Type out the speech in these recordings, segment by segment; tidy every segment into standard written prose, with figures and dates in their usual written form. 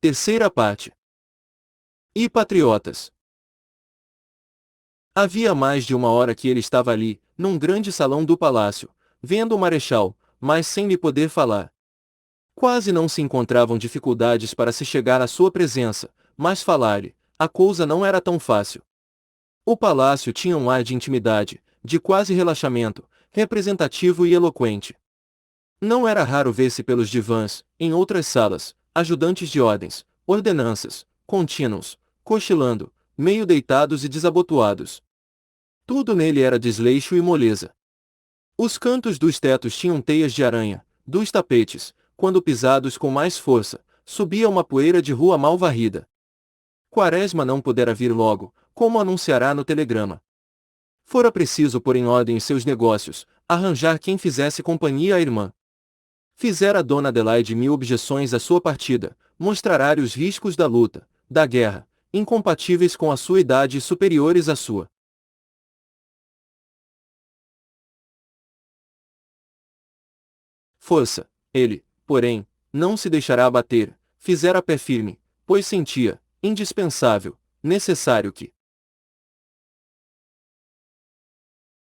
Terceira parte. E patriotas. Havia mais de uma hora que ele estava ali, num grande salão do palácio, vendo o marechal, mas sem lhe poder falar. Quase não se encontravam dificuldades para se chegar à sua presença, mas falar-lhe, a coisa não era tão fácil. O palácio tinha um ar de intimidade, de quase relaxamento, representativo e eloquente. Não era raro ver-se pelos divãs, em outras salas, ajudantes de ordens, ordenanças, contínuos, cochilando, meio deitados e desabotoados. Tudo nele era desleixo e moleza. Os cantos dos tetos tinham teias de aranha, dos tapetes, quando pisados com mais força, subia uma poeira de rua mal varrida. Quaresma não pudera vir logo, como anunciará no telegrama. Fora preciso pôr em ordem seus negócios, arranjar quem fizesse companhia à irmã. Fizera Dona Adelaide 1000 objeções à sua partida, mostrará-lhe os riscos da luta, da guerra, incompatíveis com a sua idade e superiores à sua. Força, ele, porém, não se deixará abater, fizera pé firme, pois sentia, indispensável, necessário que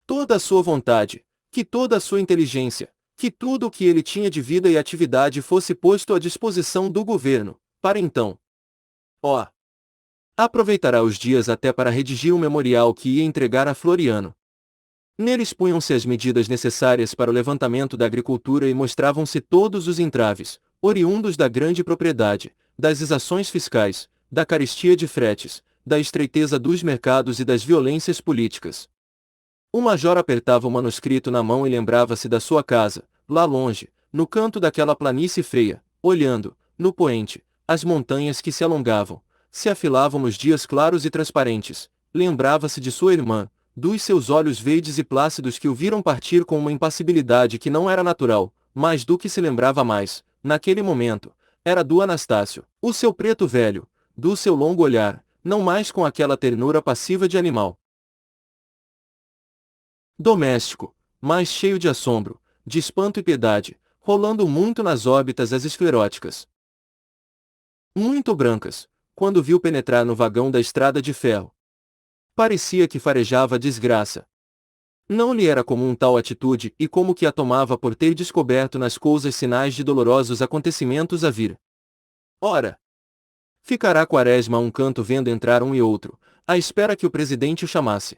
toda a sua vontade, que toda a sua inteligência, que tudo o que ele tinha de vida e atividade fosse posto à disposição do governo, para então. Ó. Aproveitará os dias até para redigir um memorial que ia entregar a Floriano. Nele expunham-se as medidas necessárias para o levantamento da agricultura e mostravam-se todos os entraves, oriundos da grande propriedade, das exações fiscais, da carestia de fretes, da estreiteza dos mercados e das violências políticas. O major apertava o manuscrito na mão e lembrava-se da sua casa, lá longe, no canto daquela planície freia, olhando, no poente, as montanhas que se alongavam, se afilavam nos dias claros e transparentes. Lembrava-se de sua irmã, dos seus olhos verdes e plácidos que o viram partir com uma impassibilidade que não era natural, mas do que se lembrava mais, naquele momento, era do Anastácio, o seu preto velho, do seu longo olhar, não mais com aquela ternura passiva de animal. Doméstico, mas cheio de assombro, de espanto e piedade, rolando muito nas órbitas as escleróticas. Muito brancas, quando viu penetrar no vagão da estrada de ferro. Parecia que farejava a desgraça. Não lhe era comum tal atitude e como que a tomava por ter descoberto nas coisas sinais de dolorosos acontecimentos a vir. Ora! Ficará Quaresma a um canto vendo entrar um e outro, à espera que o presidente o chamasse.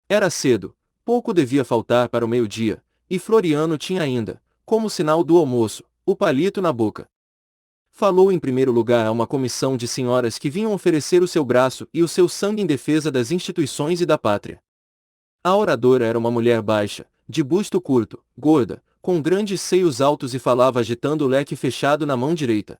Era cedo, pouco devia faltar para o meio-dia, e Floriano tinha ainda, como sinal do almoço, o palito na boca. Falou em primeiro lugar a uma comissão de senhoras que vinham oferecer o seu braço e o seu sangue em defesa das instituições e da pátria. A oradora era uma mulher baixa, de busto curto, gorda, com grandes seios altos e falava agitando o leque fechado na mão direita.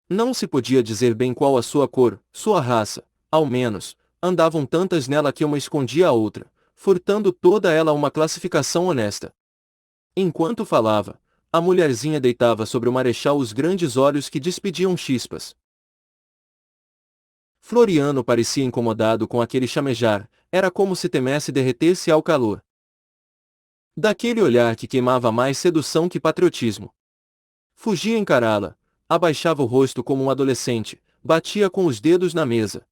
Não se podia dizer bem qual a sua cor, sua raça, ao menos, andavam tantas nela que uma escondia a outra, furtando toda ela uma classificação honesta. Enquanto falava, a mulherzinha deitava sobre o marechal os grandes olhos que despediam chispas. Floriano parecia incomodado com aquele chamejar, era como se temesse derreter-se ao calor daquele olhar que queimava mais sedução que patriotismo. Fugia encará-la, abaixava o rosto como um adolescente, batia com os dedos na mesa.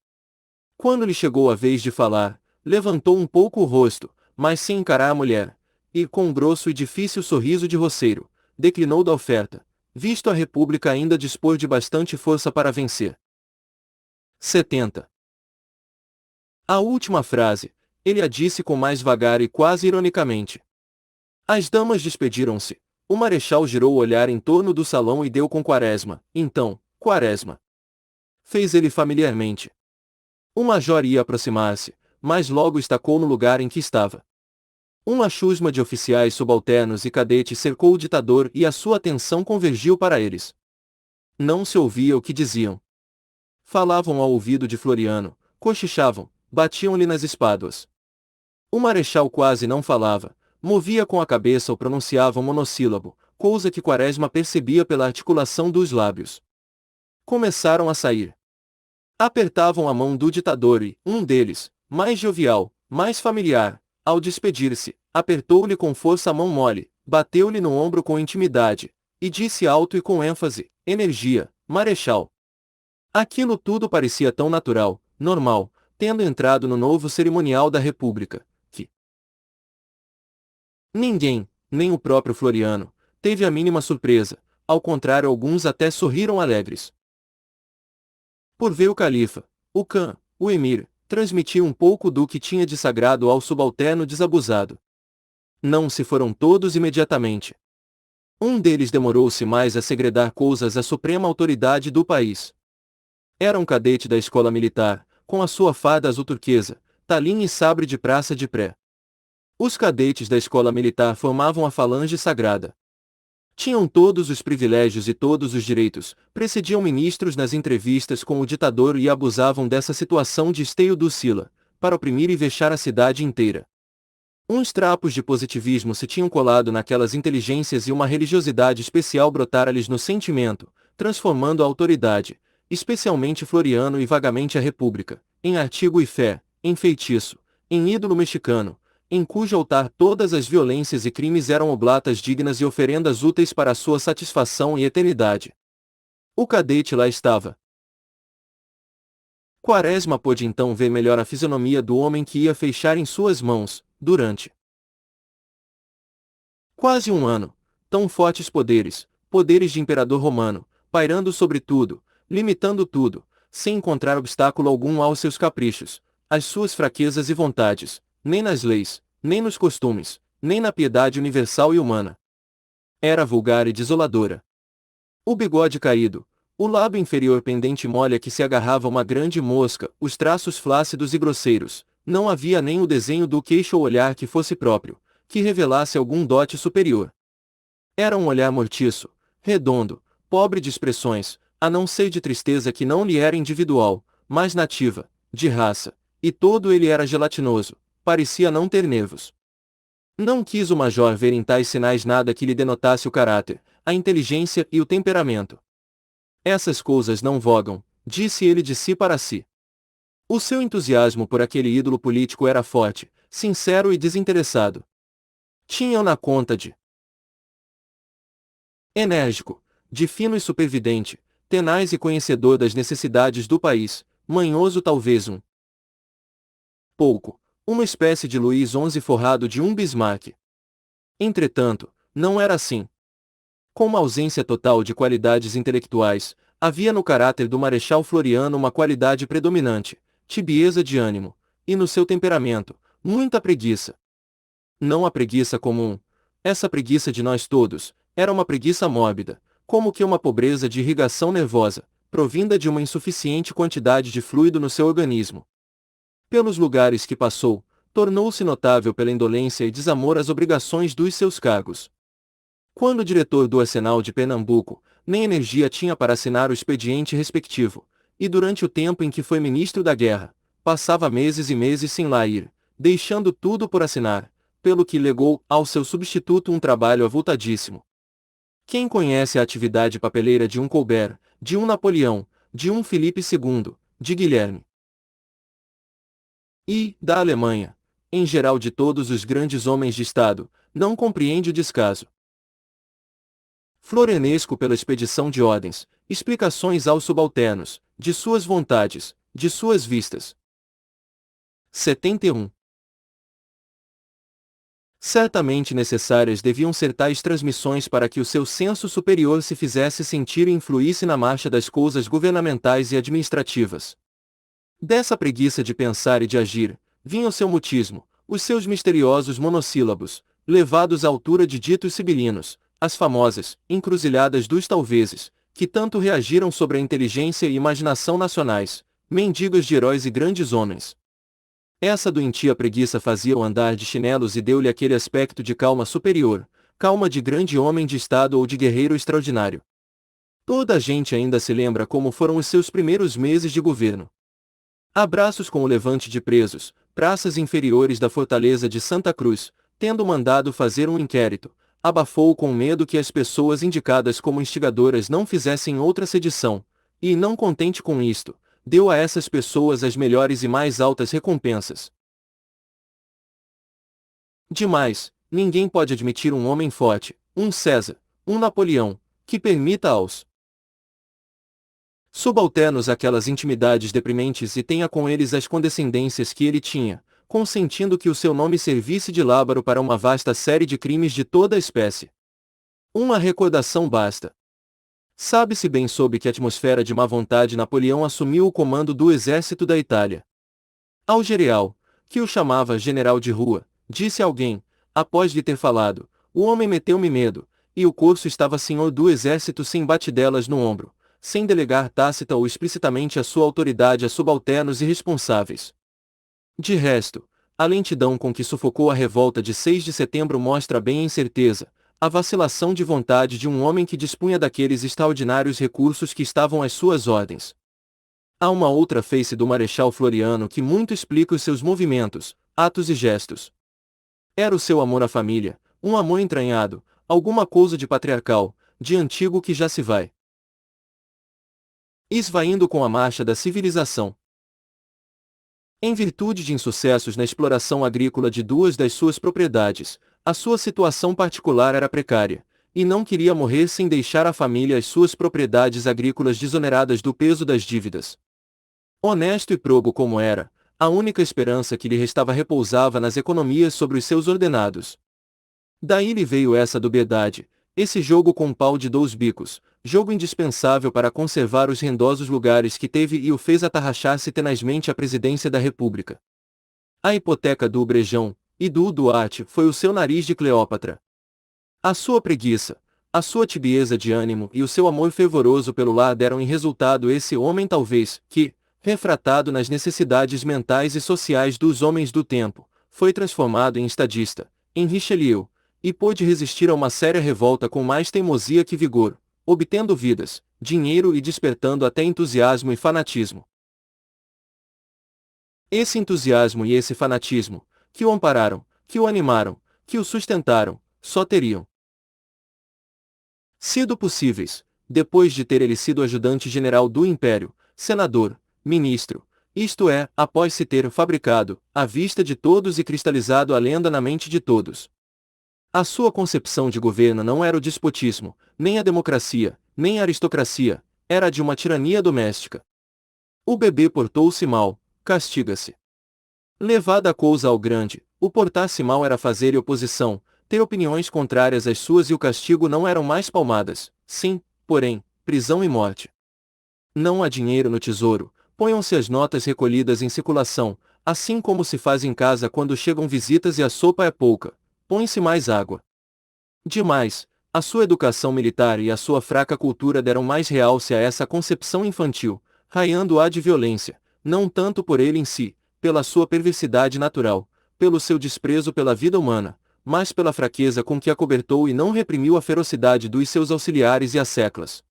Quando lhe chegou a vez de falar, levantou um pouco o rosto, mas sem encarar a mulher, e com um grosso e difícil sorriso de roceiro, declinou da oferta, visto a República ainda dispor de bastante força para vencer. 70. A última frase, ele a disse com mais vagar e quase ironicamente. As damas despediram-se. O marechal girou o olhar em torno do salão e deu com Quaresma. Então, Quaresma. Fez ele familiarmente. O major ia aproximar-se, mas logo estacou no lugar em que estava. Uma chusma de oficiais subalternos e cadetes cercou o ditador e a sua atenção convergiu para eles. Não se ouvia o que diziam. Falavam ao ouvido de Floriano, cochichavam, batiam-lhe nas espáduas. O marechal quase não falava, movia com a cabeça ou pronunciava um monossílabo, coisa que Quaresma percebia pela articulação dos lábios. Começaram a sair. Apertavam a mão do ditador e, um deles, mais jovial, mais familiar, ao despedir-se, apertou-lhe com força a mão mole, bateu-lhe no ombro com intimidade, e disse alto e com ênfase, energia, Marechal. Aquilo tudo parecia tão natural, normal, tendo entrado no novo cerimonial da República, que ninguém, nem o próprio Floriano, teve a mínima surpresa, ao contrário, alguns até sorriram alegres. Por ver o califa, o Khan, o emir, transmitir um pouco do que tinha de sagrado ao subalterno desabusado. Não se foram todos imediatamente. Um deles demorou-se mais a segredar coisas à suprema autoridade do país. Era um cadete da escola militar, com a sua farda azul turquesa, talim e sabre de praça de pré. Os cadetes da escola militar formavam a falange sagrada. Tinham todos os privilégios e todos os direitos, precediam ministros nas entrevistas com o ditador e abusavam dessa situação de esteio do Sila, para oprimir e vexar a cidade inteira. Uns trapos de positivismo se tinham colado naquelas inteligências e uma religiosidade especial brotara-lhes no sentimento, transformando a autoridade, especialmente Floriano e vagamente a República, em artigo e fé, em feitiço, em ídolo mexicano, em cujo altar todas as violências e crimes eram oblatas dignas e oferendas úteis para a sua satisfação e eternidade. O cadete lá estava. Quaresma pôde então ver melhor a fisionomia do homem que ia fechar em suas mãos, durante quase um ano, tão fortes poderes, poderes de imperador romano, pairando sobre tudo, limitando tudo, sem encontrar obstáculo algum aos seus caprichos, às suas fraquezas e vontades, nem nas leis, nem nos costumes, nem na piedade universal e humana. Era vulgar e desoladora. O bigode caído, o lábio inferior pendente mole a que se agarrava uma grande mosca, os traços flácidos e grosseiros, não havia nem o desenho do queixo ou olhar que fosse próprio, que revelasse algum dote superior. Era um olhar mortiço, redondo, pobre de expressões, a não ser de tristeza que não lhe era individual, mas nativa, de raça, e todo ele era gelatinoso, parecia não ter nervos. Não quis o major ver em tais sinais nada que lhe denotasse o caráter, a inteligência e o temperamento. Essas coisas não vogam, disse ele de si para si. O seu entusiasmo por aquele ídolo político era forte, sincero e desinteressado. Tinha-o na conta de enérgico, de fino e supervidente, tenaz e conhecedor das necessidades do país, manhoso talvez pouco, uma espécie de Luís XI forrado de um Bismarck. Entretanto, não era assim. Com uma ausência total de qualidades intelectuais, havia no caráter do Marechal Floriano uma qualidade predominante, tibieza de ânimo, e no seu temperamento, muita preguiça. Não a preguiça comum. Essa preguiça de nós todos, era uma preguiça mórbida, como que uma pobreza de irrigação nervosa, provinda de uma insuficiente quantidade de fluido no seu organismo. Pelos lugares que passou, tornou-se notável pela indolência e desamor às obrigações dos seus cargos. Quando diretor do Arsenal de Pernambuco, nem energia tinha para assinar o expediente respectivo, e durante o tempo em que foi ministro da Guerra, passava meses e meses sem lá ir, deixando tudo por assinar, pelo que legou ao seu substituto um trabalho avultadíssimo. Quem conhece a atividade papeleira de um Colbert, de um Napoleão, de um Filipe II, de Guilherme e, da Alemanha, em geral de todos os grandes homens de Estado, não compreende o descaso florianesco pela expedição de ordens, explicações aos subalternos, de suas vontades, de suas vistas. 71. Certamente necessárias deviam ser tais transmissões para que o seu senso superior se fizesse sentir e influísse na marcha das coisas governamentais e administrativas. Dessa preguiça de pensar e de agir, vinha o seu mutismo, os seus misteriosos monossílabos, levados à altura de ditos sibilinos, as famosas encruzilhadas dos talvezes, que tanto reagiram sobre a inteligência e imaginação nacionais, mendigas de heróis e grandes homens. Essa doentia preguiça fazia-o andar de chinelos e deu-lhe aquele aspecto de calma superior, calma de grande homem de estado ou de guerreiro extraordinário. Toda a gente ainda se lembra como foram os seus primeiros meses de governo. Abraços com o levante de presos, praças inferiores da fortaleza de Santa Cruz, tendo mandado fazer um inquérito, abafou com medo que as pessoas indicadas como instigadoras não fizessem outra sedição, e, não contente com isto, deu a essas pessoas as melhores e mais altas recompensas. Demais, ninguém pode admitir um homem forte, um César, um Napoleão, que permita aos Subalternos aquelas intimidades deprimentes e tenha com eles as condescendências que ele tinha, consentindo que o seu nome servisse de lábaro para uma vasta série de crimes de toda a espécie. Uma recordação basta. Sabe-se bem sob que atmosfera de má vontade Napoleão assumiu o comando do exército da Itália. Ao general, que o chamava general de rua, disse alguém, após lhe ter falado, o homem meteu-me medo, e o corso estava senhor do exército sem batidelas no ombro, sem delegar tácita ou explicitamente a sua autoridade a subalternos irresponsáveis. De resto, a lentidão com que sufocou a revolta de 6 de setembro mostra bem a incerteza, a vacilação de vontade de um homem que dispunha daqueles extraordinários recursos que estavam às suas ordens. Há uma outra face do Marechal Floriano que muito explica os seus movimentos, atos e gestos. Era o seu amor à família, um amor entranhado, alguma coisa de patriarcal, de antigo que já se vai esvaindo com a marcha da civilização. Em virtude de insucessos na exploração agrícola de 2 das suas propriedades, a sua situação particular era precária, e não queria morrer sem deixar à família as suas propriedades agrícolas desoneradas do peso das dívidas. Honesto e probo como era, a única esperança que lhe restava repousava nas economias sobre os seus ordenados. Daí lhe veio essa dubiedade, esse jogo com pau de 2 bicos, jogo indispensável para conservar os rendosos lugares que teve e o fez atarrachar-se tenazmente à presidência da República. A hipoteca do Brejão e do Duarte foi o seu nariz de Cleópatra. A sua preguiça, a sua tibieza de ânimo e o seu amor fervoroso pelo lar deram em resultado esse homem talvez, que, refratado nas necessidades mentais e sociais dos homens do tempo, foi transformado em estadista, em Richelieu, e pôde resistir a uma séria revolta com mais teimosia que vigor, obtendo vidas, dinheiro e despertando até entusiasmo e fanatismo. Esse entusiasmo e esse fanatismo, que o ampararam, que o animaram, que o sustentaram, só teriam sido possíveis, depois de ter ele sido ajudante-general do Império, senador, ministro, isto é, após se ter fabricado, à vista de todos e cristalizado a lenda na mente de todos. A sua concepção de governo não era o despotismo, nem a democracia, nem a aristocracia, era a de uma tirania doméstica. O bebê portou-se mal, castiga-se. Levada a cousa ao grande, o portar-se mal era fazer oposição, ter opiniões contrárias às suas e o castigo não eram mais palmadas, sim, porém, prisão e morte. Não há dinheiro no tesouro, ponham-se as notas recolhidas em circulação, assim como se faz em casa quando chegam visitas e a sopa é pouca, põe-se mais água. Demais, a sua educação militar e a sua fraca cultura deram mais realce a essa concepção infantil, raiando-a de violência, não tanto por ele em si, pela sua perversidade natural, pelo seu desprezo pela vida humana, mas pela fraqueza com que acobertou e não reprimiu a ferocidade dos seus auxiliares e asseclas.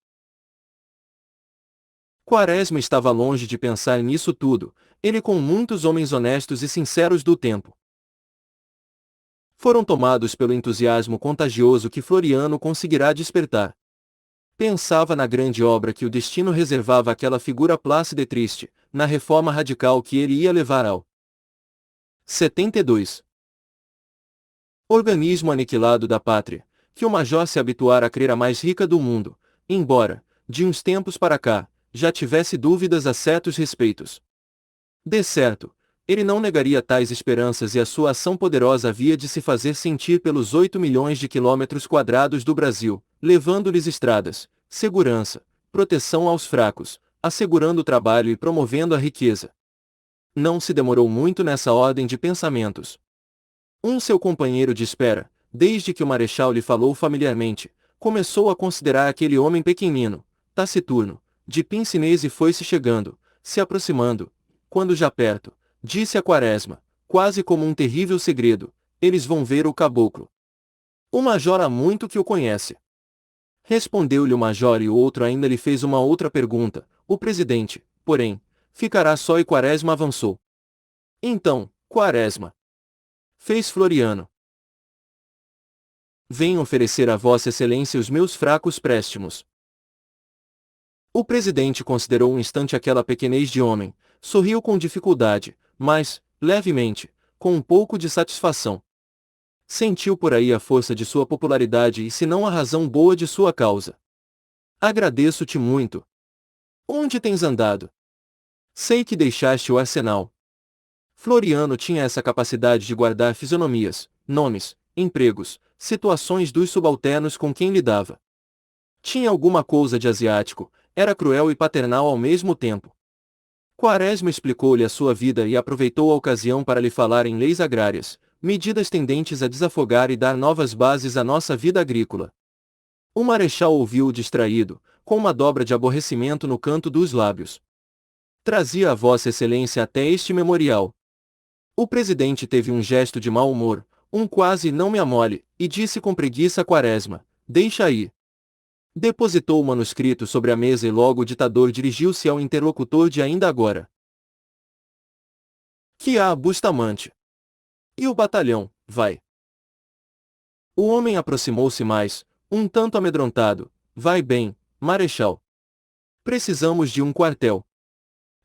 Quaresma estava longe de pensar nisso tudo, ele com muitos homens honestos e sinceros do tempo. Foram tomados pelo entusiasmo contagioso que Floriano conseguirá despertar. Pensava na grande obra que o destino reservava àquela figura plácida e triste, na reforma radical que ele ia levar ao 72. Organismo aniquilado da pátria, que o major se habituara a crer a mais rica do mundo, embora, de uns tempos para cá, já tivesse dúvidas a certos respeitos. De certo, ele não negaria tais esperanças e a sua ação poderosa havia de se fazer sentir pelos 8 milhões de quilômetros quadrados do Brasil, levando-lhes estradas, segurança, proteção aos fracos, assegurando o trabalho e promovendo a riqueza. Não se demorou muito nessa ordem de pensamentos. Seu companheiro de espera, desde que o marechal lhe falou familiarmente, começou a considerar aquele homem pequenino, taciturno, de pince-nez e foi-se chegando, se aproximando, quando já perto, disse a Quaresma, quase como um terrível segredo, eles vão ver o caboclo. O major há muito que o conhece. Respondeu-lhe o major e o outro ainda lhe fez uma outra pergunta, o presidente, porém, ficará só e Quaresma avançou. Então, Quaresma, fez Floriano. Venho oferecer a Vossa Excelência os meus fracos préstimos. O presidente considerou um instante aquela pequenez de homem, sorriu com dificuldade, mas, levemente, com um pouco de satisfação. Sentiu por aí a força de sua popularidade e se não a razão boa de sua causa. Agradeço-te muito. Onde tens andado? Sei que deixaste o arsenal. Floriano tinha essa capacidade de guardar fisionomias, nomes, empregos, situações dos subalternos com quem lidava. Tinha alguma coisa de asiático, era cruel e paternal ao mesmo tempo. Quaresma explicou-lhe a sua vida e aproveitou a ocasião para lhe falar em leis agrárias, medidas tendentes a desafogar e dar novas bases à nossa vida agrícola. O marechal ouviu-o distraído, com uma dobra de aborrecimento no canto dos lábios. Trazia a Vossa Excelência até este memorial. O presidente teve um gesto de mau humor, um quase não me amole, e disse com preguiça a Quaresma: deixa aí. Depositou o manuscrito sobre a mesa e logo o ditador dirigiu-se ao interlocutor de ainda agora. Que há, Bustamante? E o batalhão, vai? O homem aproximou-se mais, um tanto amedrontado. Vai bem, marechal. Precisamos de um quartel.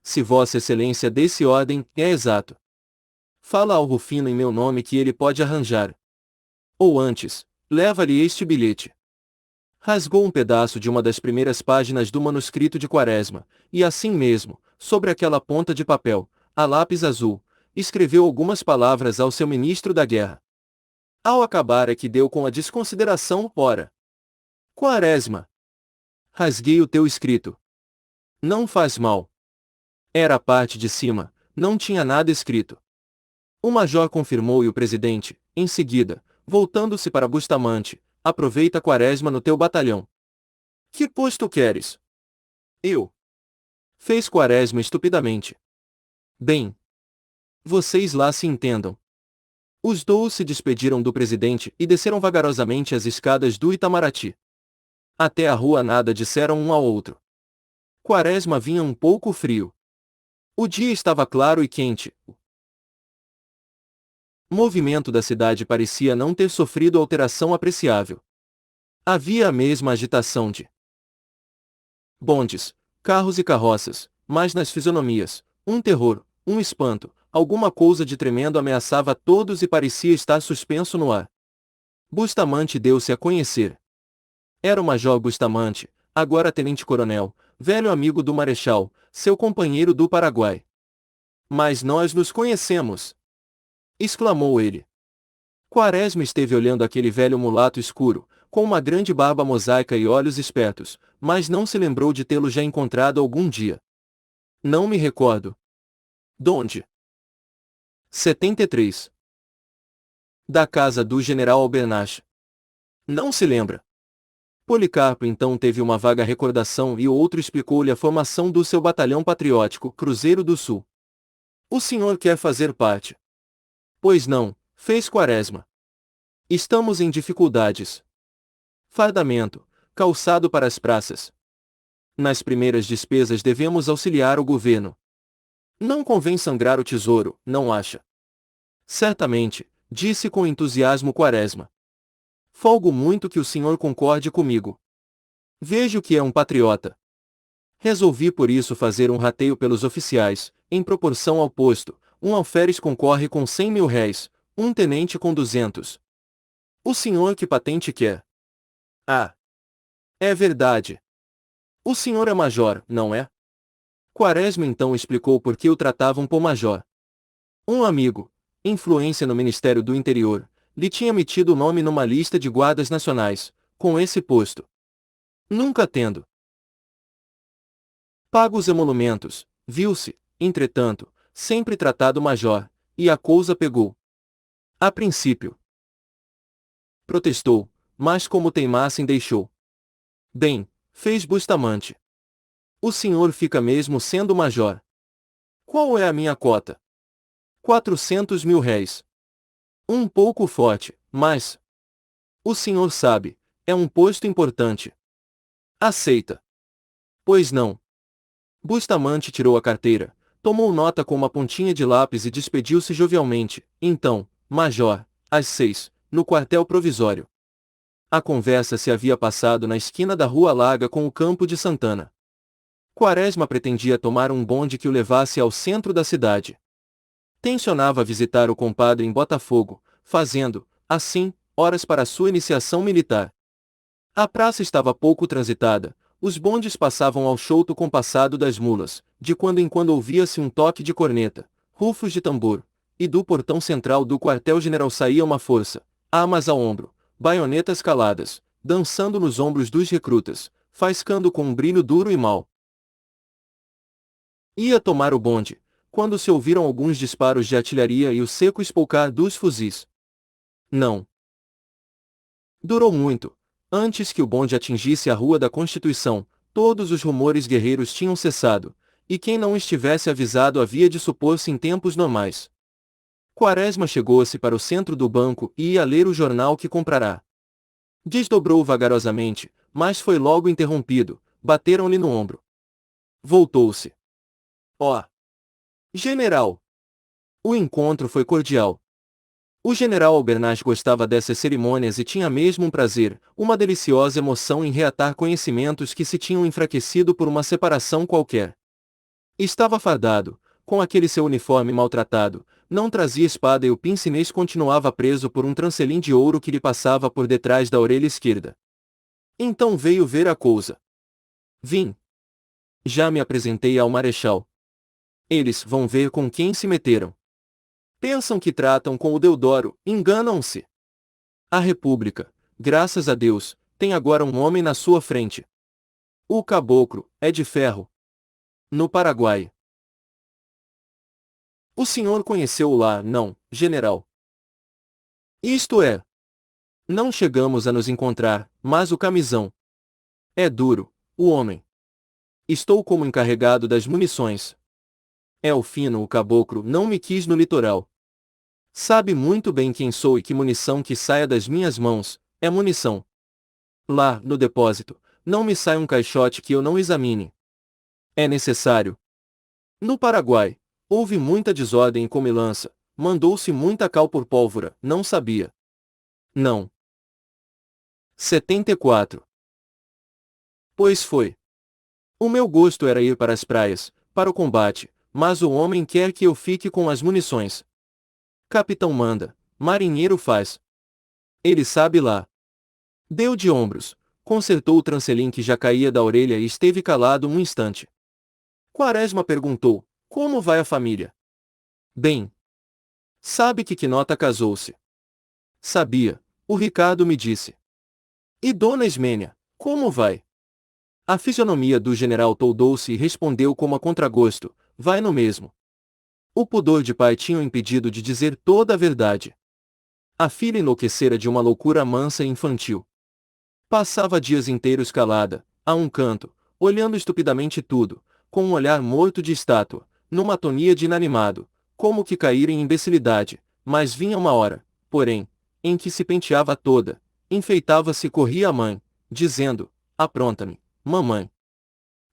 Se Vossa Excelência desse ordem, é exato. Fala ao Rufino em meu nome que ele pode arranjar. Ou antes, leva-lhe este bilhete. Rasgou um pedaço de uma das primeiras páginas do manuscrito de Quaresma, e assim mesmo, sobre aquela ponta de papel, a lápis azul, escreveu algumas palavras ao seu ministro da guerra. Ao acabar é que deu com a desconsideração, ora. Quaresma. Rasguei o teu escrito. Não faz mal. Era a parte de cima, não tinha nada escrito. O major confirmou e o presidente, em seguida, voltando-se para Bustamante, aproveita Quaresma no teu batalhão. Que posto queres? Eu. Fez Quaresma estupidamente. Bem. Vocês lá se entendam. Os dois se despediram do presidente e desceram vagarosamente as escadas do Itamaraty. Até a rua nada disseram um ao outro. Quaresma vinha um pouco frio. O dia estava claro e quente. O movimento da cidade parecia não ter sofrido alteração apreciável. Havia a mesma agitação de bondes, carros e carroças, mas nas fisionomias, um terror, um espanto, alguma coisa de tremendo ameaçava a todos e parecia estar suspenso no ar. Bustamante deu-se a conhecer. Era o Major Bustamante, agora tenente-coronel, velho amigo do Marechal, seu companheiro do Paraguai. Mas nós nos conhecemos! Exclamou ele. Quaresma esteve olhando aquele velho mulato escuro, com uma grande barba mosaica e olhos espertos, mas não se lembrou de tê-lo já encontrado algum dia. Não me recordo. Donde? 73. Da casa do general Albernaz. Não se lembra. Policarpo então teve uma vaga recordação e o outro explicou-lhe a formação do seu batalhão patriótico, Cruzeiro do Sul. O senhor quer fazer parte? Pois não, fez Quaresma. Estamos em dificuldades. Fardamento, calçado para as praças. Nas primeiras despesas devemos auxiliar o governo. Não convém sangrar o tesouro, não acha? Certamente, disse com entusiasmo Quaresma. Folgo muito que o senhor concorde comigo. Vejo que é um patriota. Resolvi por isso fazer um rateio pelos oficiais, em proporção ao posto. Um alferes concorre com 100 mil réis, um tenente com 200. O senhor que patente quer? Ah! É verdade. O senhor é major, não é? Quaresma então explicou por que o tratavam por major. Um amigo, influência no Ministério do Interior, lhe tinha metido o nome numa lista de guardas nacionais, com esse posto. Nunca tendo pago os emolumentos, viu-se, entretanto, sempre tratado major, e a cousa pegou. A princípio. Protestou, mas como teimassem deixou. Bem, fez Bustamante. O senhor fica mesmo sendo major. Qual é a minha cota? 400 mil réis. Um pouco forte, mas... O senhor sabe, é um posto importante. Aceita. Pois não. Bustamante tirou a carteira, tomou nota com uma pontinha de lápis e despediu-se jovialmente. Então, major, às 6, no quartel provisório. A conversa se havia passado na esquina da Rua Larga com o Campo de Santana. Quaresma pretendia tomar um bonde que o levasse ao centro da cidade. Tencionava visitar o compadre em Botafogo, fazendo, assim, horas para sua iniciação militar. A praça estava pouco transitada, os bondes passavam ao chouto compassado das mulas, de quando em quando ouvia-se um toque de corneta, rufos de tambor, e do portão central do quartel-general saía uma força, armas ao ombro, baionetas caladas, dançando nos ombros dos recrutas, faiscando com um brilho duro e mau. Ia tomar o bonde, quando se ouviram alguns disparos de artilharia e o seco espolcar dos fuzis. Não durou muito. Antes que o bonde atingisse a Rua da Constituição, todos os rumores guerreiros tinham cessado, e quem não estivesse avisado havia de supor-se em tempos normais. Quaresma chegou-se para o centro do banco e ia ler o jornal que comprará. Desdobrou vagarosamente, mas foi logo interrompido, bateram-lhe no ombro. Voltou-se. Ó! General! O encontro foi cordial. O general Albernaz gostava dessas cerimônias e tinha mesmo um prazer, uma deliciosa emoção em reatar conhecimentos que se tinham enfraquecido por uma separação qualquer. Estava fardado, com aquele seu uniforme maltratado, não trazia espada e o pince-nez continuava preso por um trancelim de ouro que lhe passava por detrás da orelha esquerda. Então veio ver a coisa. Vim. Já me apresentei ao marechal. Eles vão ver com quem se meteram. Pensam que tratam com o Deodoro, enganam-se. A República, graças a Deus, tem agora um homem na sua frente. O caboclo é de ferro. No Paraguai. O senhor conheceu-o lá, não, general? Isto é. Não chegamos a nos encontrar, mas o camisão. É duro, o homem. Estou como encarregado das munições. É o fino o caboclo não me quis no litoral. Sabe muito bem quem sou e que munição que saia das minhas mãos, é munição. Lá, no depósito, não me sai um caixote que eu não examine. É necessário. No Paraguai, houve muita desordem e comilança, mandou-se muita cal por pólvora, não sabia. Não. 74. Pois foi. O meu gosto era ir para as praias, para o combate, mas o homem quer que eu fique com as munições. Capitão manda, marinheiro faz. Ele sabe lá. Deu de ombros, consertou o trancelim que já caía da orelha e esteve calado um instante. Quaresma perguntou, como vai a família? Bem. Sabe que Quinota casou-se? Sabia, o Ricardo me disse. E Dona Ismênia, como vai? A fisionomia do general toldou-se e respondeu como a contragosto, vai no mesmo. O pudor de pai tinha o impedido de dizer toda a verdade. A filha enlouquecera de uma loucura mansa e infantil. Passava dias inteiros calada, a um canto, olhando estupidamente tudo, com um olhar morto de estátua, numa atonia de inanimado, como que caíra em imbecilidade, mas vinha uma hora, porém, em que se penteava toda, enfeitava-se e corria à mãe, dizendo, apronta-me, mamãe.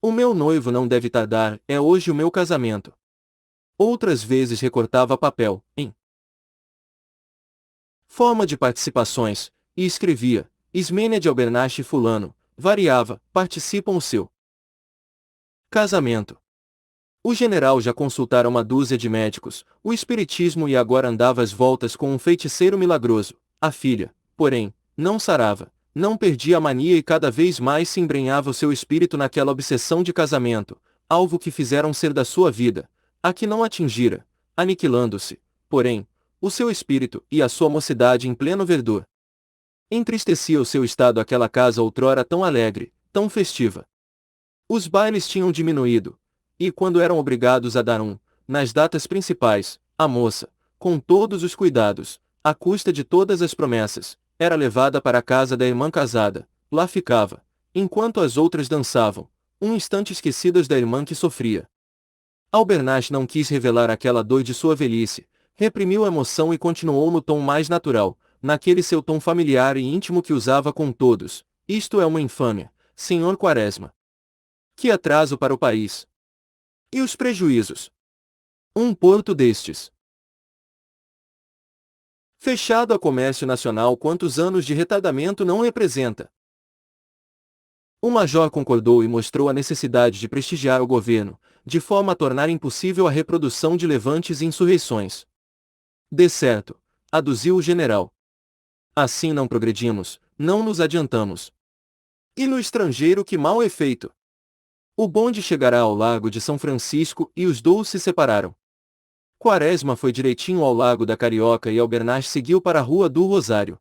O meu noivo não deve tardar, é hoje o meu casamento. Outras vezes recortava papel, em forma de participações, e escrevia, Ismênia de Albernaz fulano, variava, participam o seu casamento. O general já consultara uma dúzia de médicos, o espiritismo e agora andava às voltas com um feiticeiro milagroso. A filha, porém, não sarava, não perdia a mania e cada vez mais se embrenhava o seu espírito naquela obsessão de casamento, alvo que fizeram ser da sua vida, a que não atingira, aniquilando-se, porém, o seu espírito e a sua mocidade em pleno verdor. Entristecia o seu estado aquela casa outrora tão alegre, tão festiva. Os bailes tinham diminuído, e quando eram obrigados a dar um, nas datas principais, a moça, com todos os cuidados, à custa de todas as promessas, era levada para a casa da irmã casada, lá ficava, enquanto as outras dançavam, um instante esquecidas da irmã que sofria. Albernaz não quis revelar aquela dor de sua velhice, reprimiu a emoção e continuou no tom mais natural, naquele seu tom familiar e íntimo que usava com todos, isto é uma infâmia, senhor Quaresma. Que atraso para o país! E os prejuízos? Um porto destes. Fechado a comércio nacional, quantos anos de retardamento não representa? O major concordou e mostrou a necessidade de prestigiar o governo, de forma a tornar impossível a reprodução de levantes e insurreições. De certo, aduziu o general. Assim não progredimos, não nos adiantamos. E no estrangeiro que mau efeito! O bonde chegará ao Largo de São Francisco e os dois se separaram. Quaresma foi direitinho ao Lago da Carioca e Albernaz seguiu para a Rua do Rosário.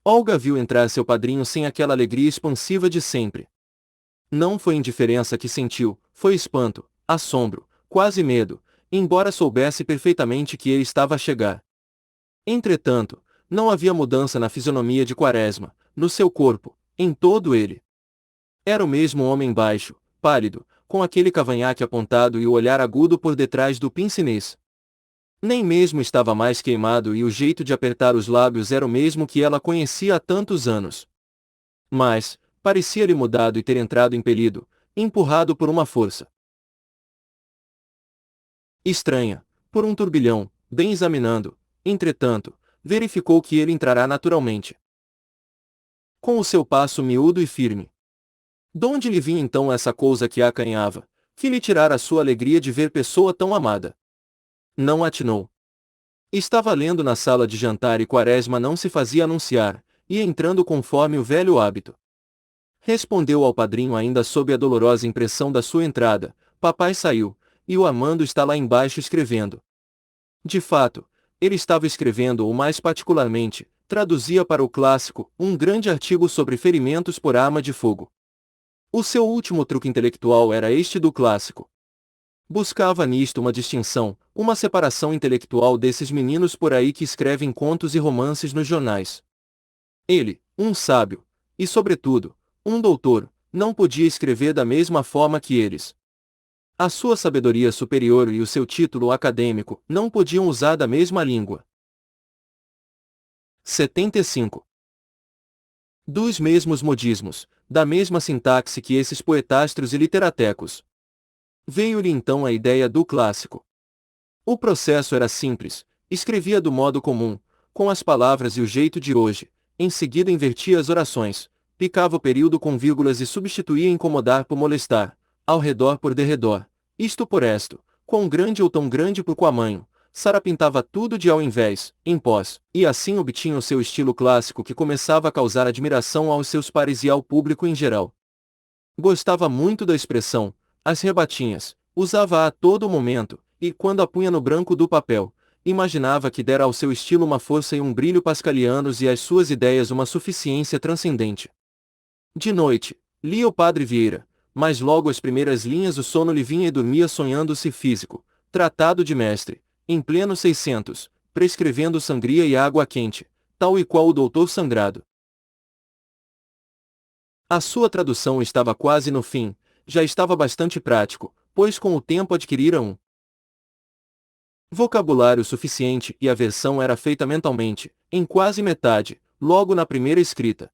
Olga viu entrar seu padrinho sem aquela alegria expansiva de sempre. Não foi indiferença que sentiu, foi espanto, assombro, quase medo, embora soubesse perfeitamente que ele estava a chegar. Entretanto, não havia mudança na fisionomia de Quaresma, no seu corpo, em todo ele. Era o mesmo homem baixo, pálido, com aquele cavanhaque apontado e o olhar agudo por detrás do pince-nez. Nem mesmo estava mais queimado e o jeito de apertar os lábios era o mesmo que ela conhecia há tantos anos. Mas, parecia-lhe mudado e ter entrado impelido, empurrado por uma força estranha, por um turbilhão, bem examinando, entretanto, verificou que ele entrará naturalmente. Com o seu passo miúdo e firme. Donde lhe vinha então essa coisa que a acanhava, que lhe tirara a sua alegria de ver pessoa tão amada? Não atinou. Estava lendo na sala de jantar e Quaresma não se fazia anunciar, ia entrando conforme o velho hábito. Respondeu ao padrinho ainda sob a dolorosa impressão da sua entrada: papai saiu, e o Armando está lá embaixo escrevendo. De fato, ele estava escrevendo ou mais particularmente, traduzia para o clássico, um grande artigo sobre ferimentos por arma de fogo. O seu último truque intelectual era este do clássico. Buscava nisto uma distinção, uma separação intelectual desses meninos por aí que escrevem contos e romances nos jornais. Ele, um sábio, e sobretudo, um doutor, não podia escrever da mesma forma que eles. A sua sabedoria superior e o seu título acadêmico não podiam usar da mesma língua. 75. Dos mesmos modismos, da mesma sintaxe que esses poetastros e literatecos. Veio-lhe então a ideia do clássico. O processo era simples, escrevia do modo comum, com as palavras e o jeito de hoje, em seguida invertia as orações, picava o período com vírgulas e substituía incomodar por molestar, ao redor por derredor, isto por esto, quão grande ou tão grande por quamanho, sarapintava tudo de ao invés, em pós, e assim obtinha o seu estilo clássico que começava a causar admiração aos seus pares e ao público em geral. Gostava muito da expressão, as rebatinhas, usava-a a todo momento, e quando a punha no branco do papel, imaginava que dera ao seu estilo uma força e um brilho pascalianos e às suas ideias uma suficiência transcendente. De noite, lia o Padre Vieira, mas logo às primeiras linhas o sono lhe vinha e dormia sonhando-se físico, tratado de mestre, em pleno 600, prescrevendo sangria e água quente, tal e qual o doutor sangrado. A sua tradução estava quase no fim, já estava bastante prático, pois com o tempo adquirira um vocabulário suficiente e a versão era feita mentalmente, em quase metade, logo na primeira escrita.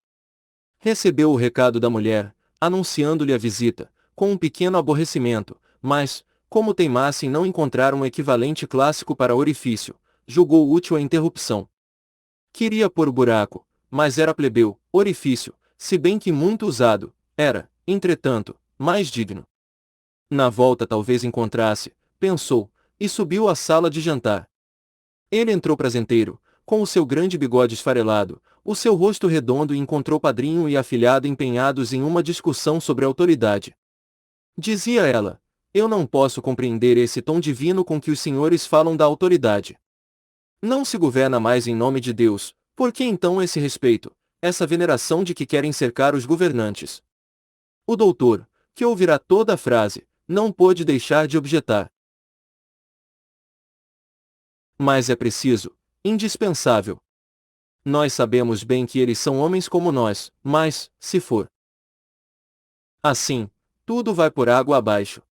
Recebeu o recado da mulher, anunciando-lhe a visita, com um pequeno aborrecimento, mas, como teimasse em não encontrar um equivalente clássico para orifício, julgou útil a interrupção. Queria pôr o buraco, mas era plebeu, orifício, se bem que muito usado, era, entretanto, mais digno. Na volta talvez encontrasse, pensou, e subiu à sala de jantar. Ele entrou prazenteiro, com o seu grande bigode esfarelado, o seu rosto redondo e encontrou padrinho e afilhado empenhados em uma discussão sobre a autoridade. Dizia ela: eu não posso compreender esse tom divino com que os senhores falam da autoridade. Não se governa mais em nome de Deus, por que então esse respeito, essa veneração de que querem cercar os governantes? O doutor, que ouvirá toda a frase, não pôde deixar de objetar. Mas é preciso, indispensável. Nós sabemos bem que eles são homens como nós, mas, se for assim, tudo vai por água abaixo.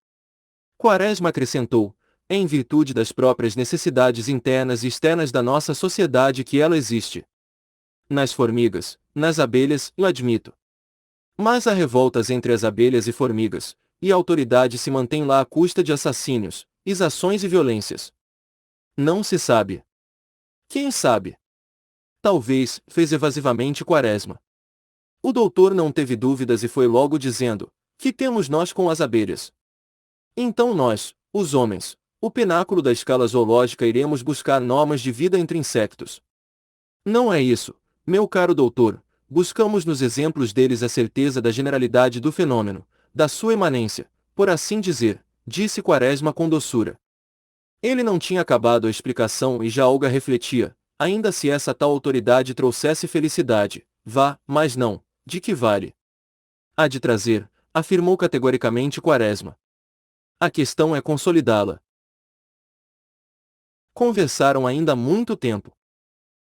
Quaresma acrescentou: é em virtude das próprias necessidades internas e externas da nossa sociedade que ela existe. Nas formigas, nas abelhas, eu admito. Mas há revoltas entre as abelhas e formigas, e a autoridade se mantém lá à custa de assassínios, exações e violências. Não se sabe. Quem sabe? Talvez, fez evasivamente Quaresma. O doutor não teve dúvidas e foi logo dizendo: que temos nós com as abelhas? Então nós, os homens, o pináculo da escala zoológica, iremos buscar normas de vida entre insectos. Não é isso, meu caro doutor, buscamos nos exemplos deles a certeza da generalidade do fenômeno, da sua imanência, por assim dizer, disse Quaresma com doçura. Ele não tinha acabado a explicação e já Olga refletia, ainda se essa tal autoridade trouxesse felicidade, vá, mas não, de que vale? Há de trazer, afirmou categoricamente Quaresma. A questão é consolidá-la. Conversaram ainda muito tempo.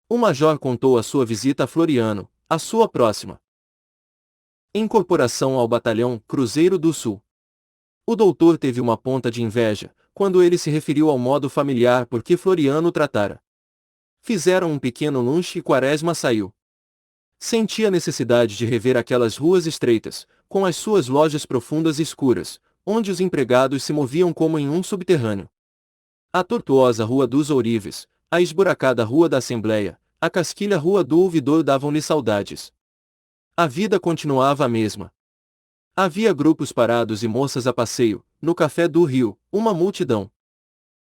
O major contou a sua visita a Floriano, a sua próxima incorporação ao batalhão Cruzeiro do Sul. O doutor teve uma ponta de inveja, quando ele se referiu ao modo familiar por que Floriano o tratara. Fizeram um pequeno lanche e Quaresma saiu. Sentia a necessidade de rever aquelas ruas estreitas, com as suas lojas profundas e escuras, onde os empregados se moviam como em um subterrâneo. A tortuosa Rua dos Ourives, a esburacada Rua da Assembleia, a casquilha Rua do Ouvidor davam-lhe saudades. A vida continuava a mesma. Havia grupos parados e moças a passeio, no Café do Rio, uma multidão.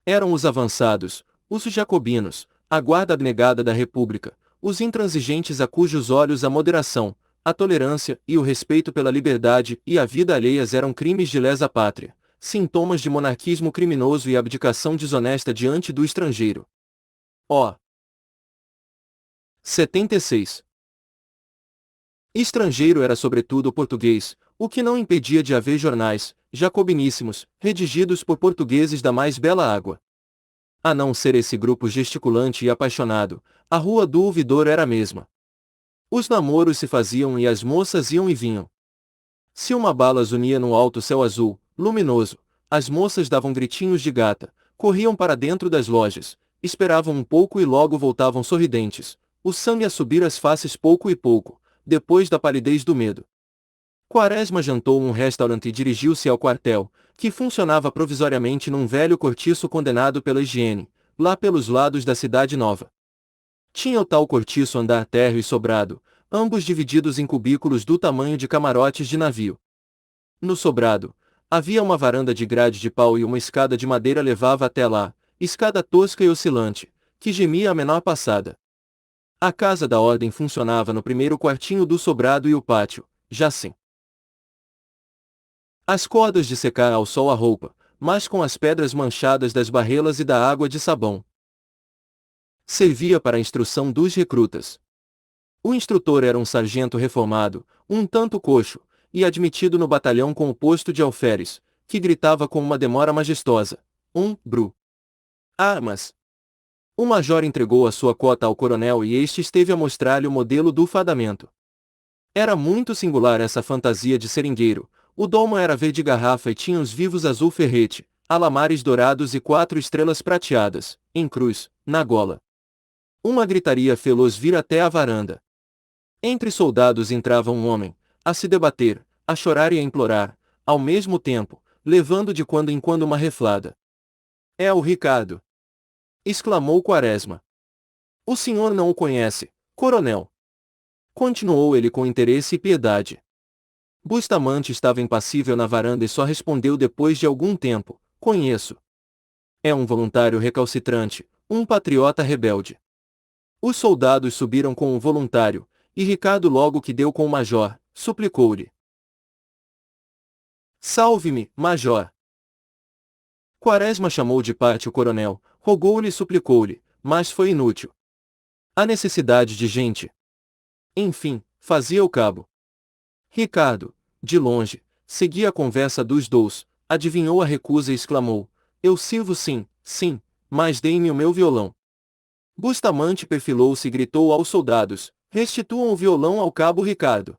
Eram os avançados, os jacobinos, a guarda abnegada da República, os intransigentes a cujos olhos a moderação, a tolerância e o respeito pela liberdade e a vida alheias eram crimes de lesa pátria, sintomas de monarquismo criminoso e abdicação desonesta diante do estrangeiro. Ó. 76. Estrangeiro era sobretudo o português, o que não impedia de haver jornais, jacobiníssimos, redigidos por portugueses da mais bela água. A não ser esse grupo gesticulante e apaixonado, a Rua do Ouvidor era a mesma. Os namoros se faziam e as moças iam e vinham. Se uma bala as unia no alto céu azul, luminoso, as moças davam gritinhos de gata, corriam para dentro das lojas, esperavam um pouco e logo voltavam sorridentes, o sangue a subir às faces pouco e pouco, depois da palidez do medo. Quaresma jantou num restaurante e dirigiu-se ao quartel, que funcionava provisoriamente num velho cortiço condenado pela higiene, lá pelos lados da Cidade Nova. Tinha o tal cortiço andar térreo e sobrado, ambos divididos em cubículos do tamanho de camarotes de navio. No sobrado, havia uma varanda de grade de pau e uma escada de madeira levava até lá, escada tosca e oscilante, que gemia a menor passada. A casa da ordem funcionava no primeiro quartinho do sobrado e o pátio, já sem as cordas de secar ao sol a roupa, mas com as pedras manchadas das barrelas e da água de sabão. Servia para a instrução dos recrutas. O instrutor era um sargento reformado, um tanto coxo, e admitido no batalhão com o posto de alferes, que gritava com uma demora majestosa: Bru! Armas! O major entregou a sua cota ao coronel e este esteve a mostrar-lhe o modelo do fardamento. Era muito singular essa fantasia de seringueiro. O domo era verde garrafa e tinha os vivos azul ferrete, alamares dourados e 4 estrelas prateadas, em cruz, na gola. Uma gritaria fez-los vir até a varanda. Entre soldados entrava um homem, a se debater, a chorar e a implorar, ao mesmo tempo, levando de quando em quando uma reflada. É o Ricardo! Exclamou Quaresma. O senhor não o conhece, coronel? Continuou ele com interesse e piedade. Bustamante estava impassível na varanda e só respondeu depois de algum tempo: conheço. É um voluntário recalcitrante, um patriota rebelde. Os soldados subiram com o voluntário, e Ricardo logo que deu com o major, suplicou-lhe: salve-me, major! Quaresma chamou de parte o coronel, rogou-lhe e suplicou-lhe, mas foi inútil. A necessidade de gente. Enfim, fazia o cabo. Ricardo, de longe, seguia a conversa dos dois, adivinhou a recusa e exclamou: eu sirvo sim, sim, mas deem-me o meu violão. Bustamante perfilou-se e gritou aos soldados: restituam o violão ao cabo Ricardo.